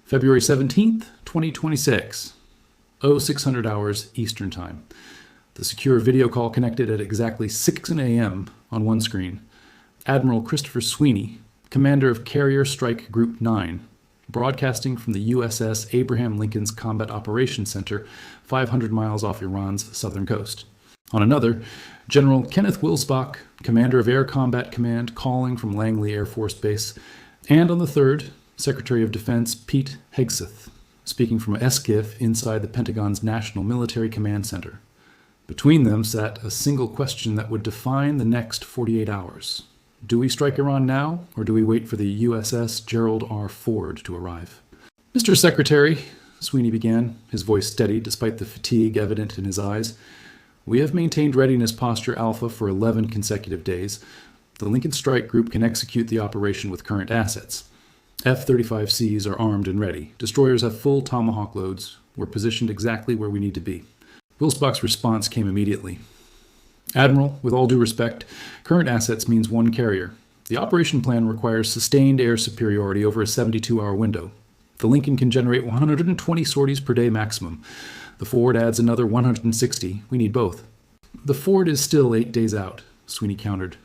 February 17th, 2026, 0600 hours Eastern Time. The secure video call connected at exactly 6 a.m. on one screen. Admiral Christopher Sweeney, commander of Carrier Strike Group 9, broadcasting from the USS Abraham Lincoln's Combat Operations Center, 500 miles off Iran's southern coast. On another, General Kenneth Wilsbach, commander of Air Combat Command, calling from Langley Air Force Base. And on the third, Secretary of Defense Pete Hegseth, speaking from a SCIF inside the Pentagon's National Military Command Center. Between them sat a single question that would define the next 48 hours. Do we strike Iran now, or do we wait for the USS Gerald R. Ford to arrive? Mr. Secretary, Sweeney began, his voice steady despite the fatigue evident in his eyes, we have maintained readiness posture Alpha for 11 consecutive days. The Lincoln Strike Group can execute the operation with current assets. F-35Cs are armed and ready. Destroyers have full Tomahawk loads. We're positioned exactly where we need to be. Wilsbach's response came immediately. Admiral, with all due respect, current assets means one carrier. The operation plan requires sustained air superiority over a 72-hour window. The Lincoln can generate 120 sorties per day maximum. The Ford adds another 160. We need both. The Ford is still 8 days out, Sweeney countered.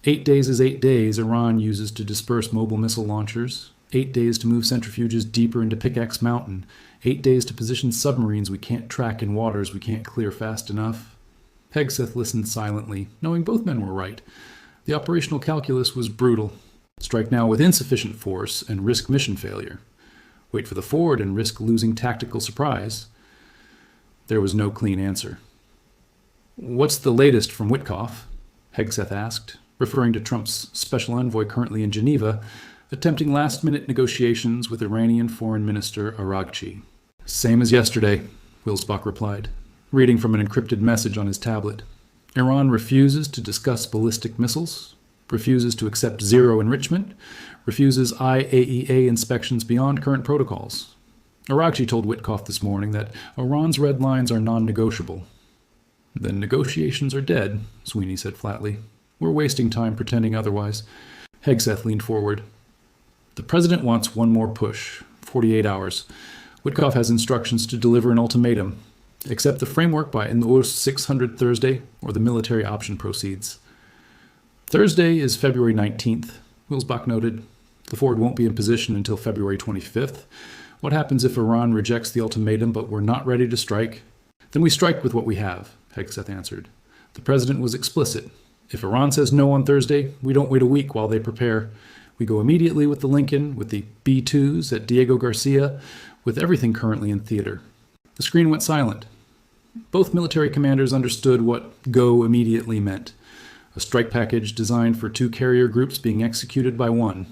8 days is 8 days Iran uses to disperse mobile missile launchers. 8 days to move centrifuges deeper into Pickaxe Mountain. 8 days to position submarines we can't track in waters we can't clear fast enough. Hegseth listened silently, knowing both men were right. The operational calculus was brutal. Strike now with insufficient force and risk mission failure. Wait for the Ford and risk losing tactical surprise. There was no clean answer. What's the latest from Witkoff? Hegseth asked, referring to Trump's special envoy currently in Geneva, attempting last-minute negotiations with Iranian Foreign Minister Araghchi. Same as yesterday, Wilsbach replied, reading from an encrypted message on his tablet. Iran refuses to discuss ballistic missiles, refuses to accept zero enrichment, refuses IAEA inspections beyond current protocols. Araghchi told Witkoff this morning that Iran's red lines are non-negotiable. Then negotiations are dead, Sweeney said flatly. We're wasting time pretending otherwise. Hegseth leaned forward. The president wants one more push, 48 hours. Witkoff has instructions to deliver an ultimatum. Accept the framework by NOR 600 Thursday, or the military option proceeds. Thursday is February 19th, Wilsbach noted. The Ford won't be in position until February 25th. What happens if Iran rejects the ultimatum but we're not ready to strike? Then we strike with what we have, Hegseth answered. The president was explicit. If Iran says no on Thursday, we don't wait a week while they prepare. We go immediately with the Lincoln, with the B-2s at Diego Garcia, with everything currently in theater. The screen went silent. Both military commanders understood what go immediately meant. A strike package designed for 2 carrier groups being executed by one.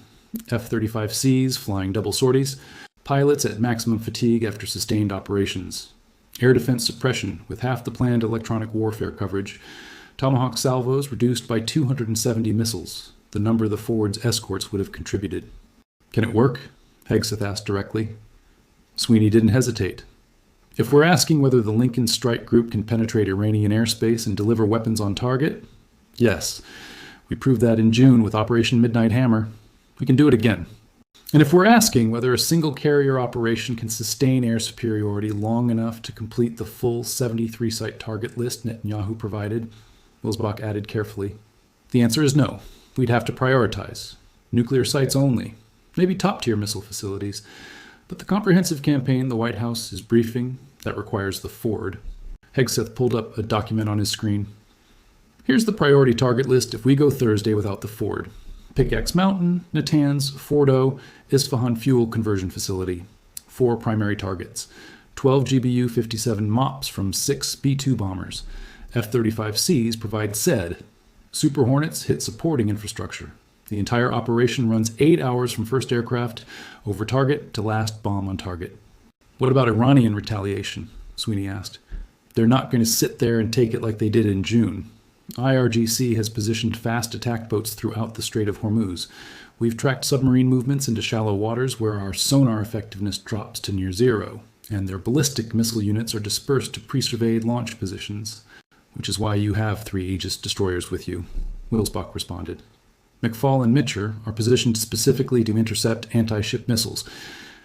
F-35Cs flying double sorties, pilots at maximum fatigue after sustained operations. Air defense suppression with half the planned electronic warfare coverage. Tomahawk salvos reduced by 270 missiles, the number the Ford's escorts would have contributed. Can it work? Hegseth asked directly. Sweeney didn't hesitate. If we're asking whether the Lincoln Strike Group can penetrate Iranian airspace and deliver weapons on target, yes. We proved that in June with Operation Midnight Hammer. We can do it again. And if we're asking whether a single carrier operation can sustain air superiority long enough to complete the full 73-site target list Netanyahu provided, Wilsbach added carefully, the answer is no. We'd have to prioritize. Nuclear sites only. Maybe top-tier missile facilities. But the comprehensive campaign the White House is briefing, that requires the Ford. Hegseth pulled up a document on his screen. Here's the priority target list if we go Thursday without the Ford. Pickaxe Mountain, Natanz, Fordo, Isfahan Fuel Conversion Facility. 4 primary targets. 12 GBU-57 MOPs from 6 B-2 bombers. F-35Cs provide SED. Super Hornets hit supporting infrastructure. The entire operation runs 8 hours from first aircraft over target to last bomb on target. What about Iranian retaliation? Sweeney asked. They're not going to sit there and take it like they did in June. IRGC has positioned fast attack boats throughout the Strait of Hormuz. We've tracked submarine movements into shallow waters where our sonar effectiveness drops to near zero, and their ballistic missile units are dispersed to pre-surveyed launch positions, which is why you have 3 Aegis destroyers with you, Wilsbach responded. McFall and Mitcher are positioned specifically to intercept anti-ship missiles.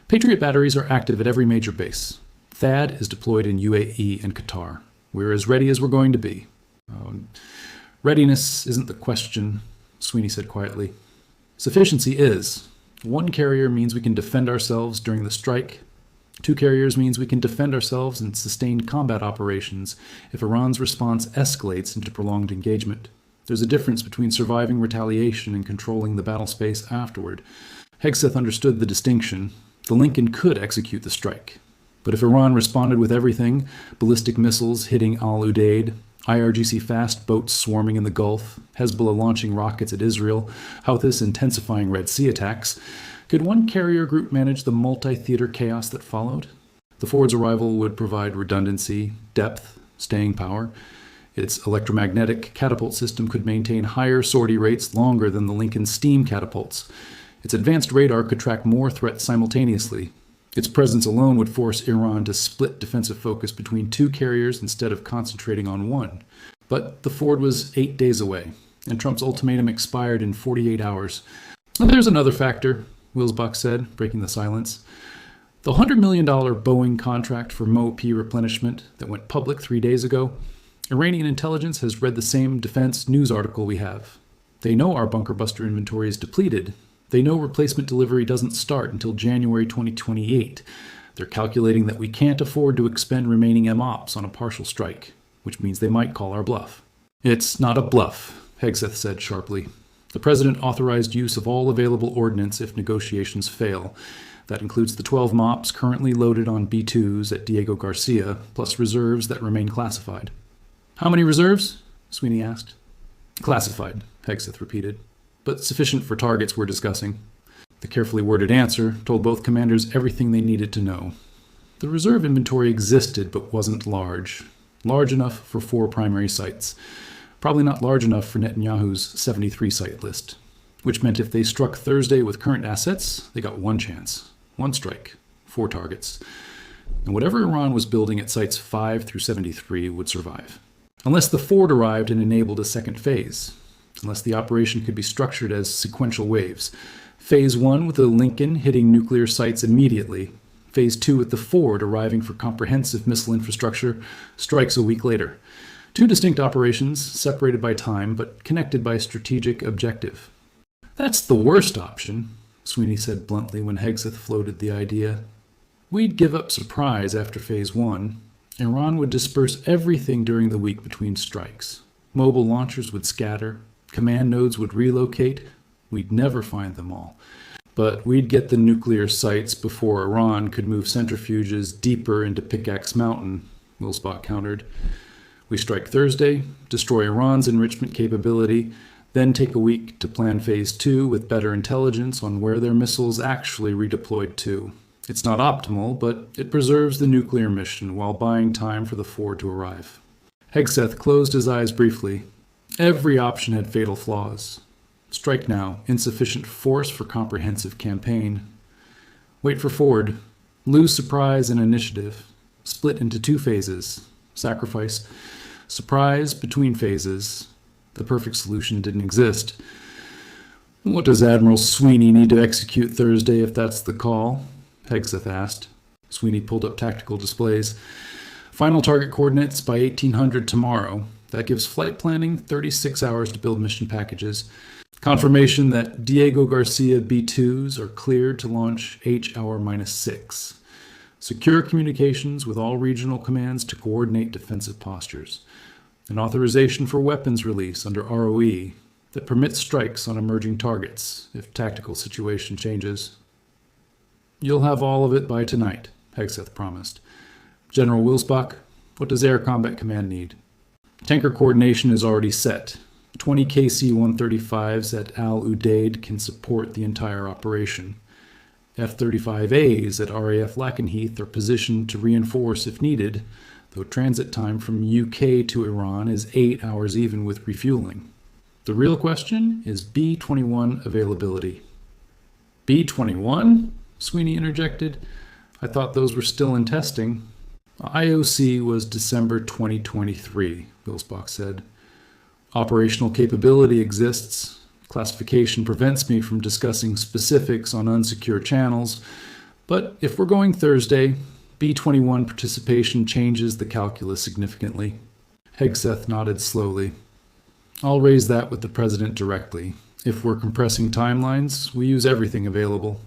Patriot batteries are active at every major base. THAAD is deployed in UAE and Qatar. We're as ready as we're going to be. Readiness isn't the question, Sweeney said quietly. Sufficiency is. 1 carrier means we can defend ourselves during the strike. 2 carriers means we can defend ourselves in sustained combat operations if Iran's response escalates into prolonged engagement. There's a difference between surviving retaliation and controlling the battle space afterward. Hegseth understood the distinction. The Lincoln could execute the strike. But if Iran responded with everything, ballistic missiles hitting Al Udeid, IRGC fast boats swarming in the Gulf, Hezbollah launching rockets at Israel, Houthis intensifying Red Sea attacks, could one carrier group manage the multi-theater chaos that followed? The Ford's arrival would provide redundancy, depth, staying power. Its electromagnetic catapult system could maintain higher sortie rates longer than the Lincoln's steam catapults. Its advanced radar could track more threats simultaneously. Its presence alone would force Iran to split defensive focus between 2 carriers instead of concentrating on 1. But the Ford was 8 days away, and Trump's ultimatum expired in 48 hours. There's another factor, Wilsbach said, breaking the silence. The $100 million Boeing contract for MOP replenishment that went public 3 days ago, Iranian intelligence has read the same defense news article we have. They know our bunker buster inventory is depleted. They know replacement delivery doesn't start until January 2028. They're calculating that we can't afford to expend remaining MOPs on a partial strike, which means they might call our bluff. It's not a bluff, Hegseth said sharply. The president authorized use of all available ordnance if negotiations fail. That includes the 12 MOPs currently loaded on B-2s at Diego Garcia, plus reserves that remain classified. How many reserves? Sweeney asked. Classified, Hegseth repeated, but sufficient for targets we're discussing. The carefully worded answer told both commanders everything they needed to know. The reserve inventory existed but wasn't large. Large enough for 4 primary sites. Probably not large enough for Netanyahu's 73-site list. Which meant if they struck Thursday with current assets, they got 1 chance. 1 strike. 4 targets. And whatever Iran was building at sites 5 through 73 would survive. Unless the Ford arrived and enabled a second phase. Unless the operation could be structured as sequential waves. Phase 1 with the Lincoln hitting nuclear sites immediately. Phase 2 with the Ford arriving for comprehensive missile infrastructure, strikes a week later. 2 distinct operations, separated by time, but connected by strategic objective. That's the worst option, Sweeney said bluntly when Hegseth floated the idea. We'd give up surprise after Phase 1. Iran would disperse everything during the week between strikes. Mobile launchers would scatter. Command nodes would relocate. We'd never find them all. But we'd get the nuclear sites before Iran could move centrifuges deeper into Pickaxe Mountain, Wilsbach countered. We strike Thursday, destroy Iran's enrichment capability, then take a week to plan Phase 2 with better intelligence on where their missiles actually redeployed to. It's not optimal, but it preserves the nuclear mission while buying time for the Ford to arrive. Hegseth closed his eyes briefly. Every option had fatal flaws. Strike now, insufficient force for comprehensive campaign. Wait for Ford. Lose surprise and initiative. Split into 2 phases. Sacrifice. Surprise between phases. The perfect solution didn't exist. What does Admiral Sweeney need to execute Thursday if that's the call? Hegseth asked. Sweeney pulled up tactical displays. Final target coordinates by 1800 tomorrow. That gives flight planning 36 hours to build mission packages. Confirmation that Diego Garcia B-2s are cleared to launch H-hour -6. Secure communications with all regional commands to coordinate defensive postures. An authorization for weapons release under ROE that permits strikes on emerging targets if tactical situation changes. You'll have all of it by tonight, Hegseth promised. General Wilsbach, what does Air Combat Command need? Tanker coordination is already set. 20 KC-135s at Al Udeid can support the entire operation. F-35As at RAF Lakenheath are positioned to reinforce if needed, though transit time from UK to Iran is 8 hours even with refueling. The real question is B-21 availability. B-21? Sweeney interjected. I thought those were still in testing. IOC was December 2023, Wilsbach said. Operational capability exists. Classification prevents me from discussing specifics on unsecure channels, But if we're going Thursday, B-21 participation changes the calculus significantly. Hegseth nodded slowly. I'll raise that with the president directly. If we're compressing timelines, we use everything available.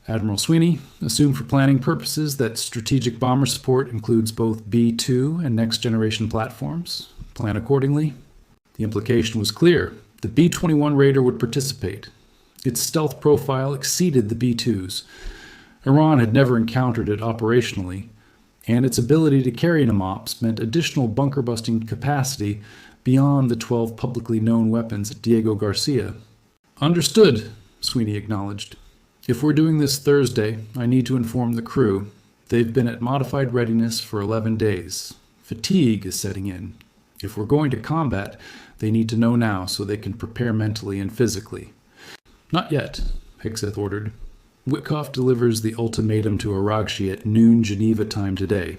Admiral Sweeney, assume for planning purposes that strategic bomber support includes both B-2 and next-generation platforms. Plan accordingly. The implication was clear. The B-21 Raider would participate. Its stealth profile exceeded the B-2's. Iran had never encountered it operationally, and its ability to carry NMOPs meant additional bunker-busting capacity beyond the 12 publicly known weapons at Diego Garcia. Understood, Sweeney acknowledged. If we're doing this Thursday, I need to inform the crew. They've been at modified readiness for 11 days. Fatigue is setting in. If we're going to combat, they need to know now so they can prepare mentally and physically. Not yet, Hegseth ordered. Witkoff delivers the ultimatum to Aragshi at noon Geneva time today.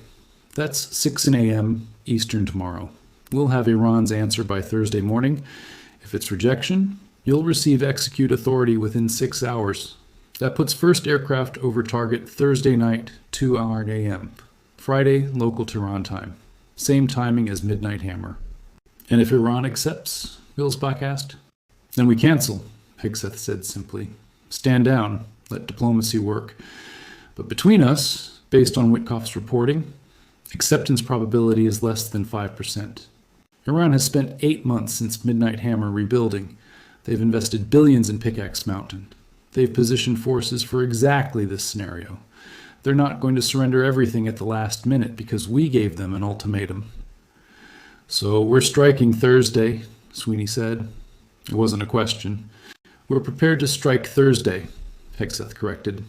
That's 6 a.m. Eastern tomorrow. We'll have Iran's answer by Thursday morning. If it's rejection, you'll receive execute authority within 6 hours. That puts first aircraft over target Thursday night, 2 a.m. Friday, local Tehran time. Same timing as Midnight Hammer. And if Iran accepts? Wilsbach asked. Then we cancel, Hegseth said simply. Stand down. Let diplomacy work. But between us, based on Witkoff's reporting, acceptance probability is less than 5%. Iran has spent 8 months since Midnight Hammer rebuilding. They've invested billions in Pickaxe Mountain. They've positioned forces for exactly this scenario. They're not going to surrender everything at the last minute because we gave them an ultimatum. So we're striking Thursday, Sweeney said. It wasn't a question. We're prepared to strike Thursday, Hegseth corrected.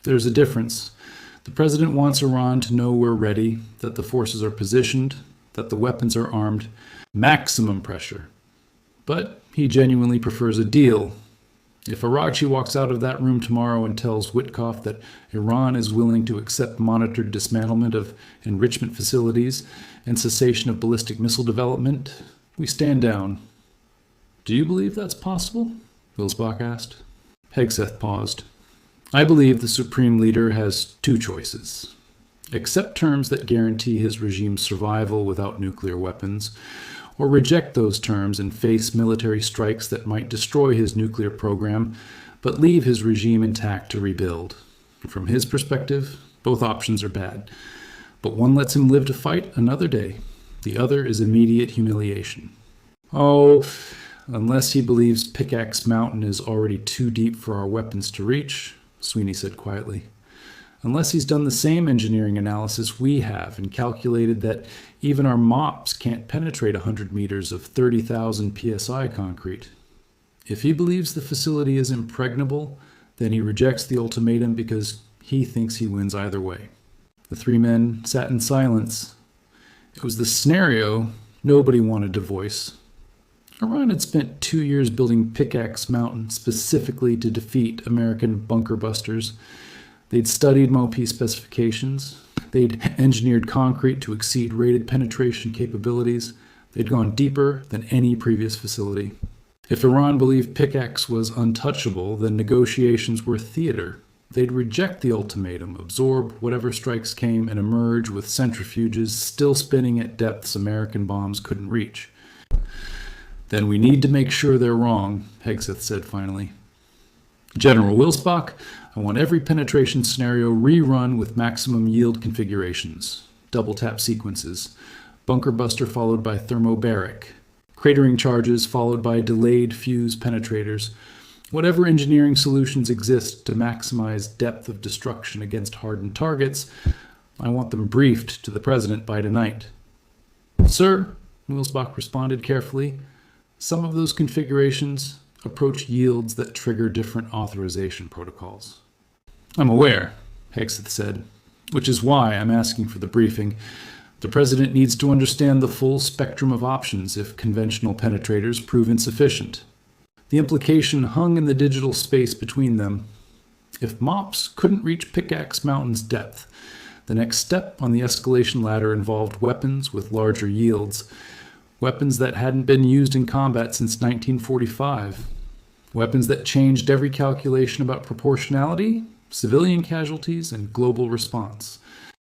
There's a difference. The president wants Iran to know we're ready, that the forces are positioned, that the weapons are armed. Maximum pressure. But he genuinely prefers a deal. If Aragshi walks out of that room tomorrow and tells Witkoff that Iran is willing to accept monitored dismantlement of enrichment facilities and cessation of ballistic missile development, we stand down. Do you believe that's possible? Wilsbach asked. Hegseth paused. I believe the Supreme Leader has two choices. Accept terms that guarantee his regime's survival without nuclear weapons, or reject those terms and face military strikes that might destroy his nuclear program, but leave his regime intact to rebuild. From his perspective, both options are bad. But one lets him live to fight another day. The other is immediate humiliation. Oh, unless he believes Pickaxe Mountain is already too deep for our weapons to reach, Sweeney said quietly. Unless he's done the same engineering analysis we have and calculated that even our MOPs can't penetrate 100 meters of 30,000 psi concrete. If he believes the facility is impregnable, then he rejects the ultimatum because he thinks he wins either way. The three men sat in silence. It was the scenario nobody wanted to voice. Iran had spent 2 years building Pickaxe Mountain specifically to defeat American bunker busters. They'd studied MOP specifications. They'd engineered concrete to exceed rated penetration capabilities. They'd gone deeper than any previous facility. If Iran believed Pickaxe was untouchable, then negotiations were theater. They'd reject the ultimatum, absorb whatever strikes came, and emerge with centrifuges still spinning at depths American bombs couldn't reach. Then we need to make sure they're wrong, Hegseth said finally. General Wilsbach, I want every penetration scenario rerun with maximum yield configurations, double tap sequences, bunker buster followed by thermobaric, cratering charges followed by delayed fuse penetrators. Whatever engineering solutions exist to maximize depth of destruction against hardened targets, I want them briefed to the president by tonight. Sir, Wilsbach responded carefully, some of those configurations approach yields that trigger different authorization protocols. I'm aware, Hegseth said, which is why I'm asking for the briefing. The president needs to understand the full spectrum of options if conventional penetrators prove insufficient. The implication hung in the digital space between them. If MOPs couldn't reach Pickaxe Mountain's depth, the next step on the escalation ladder involved weapons with larger yields, weapons that hadn't been used in combat since 1945, weapons that changed every calculation about proportionality civilian casualties, and global response.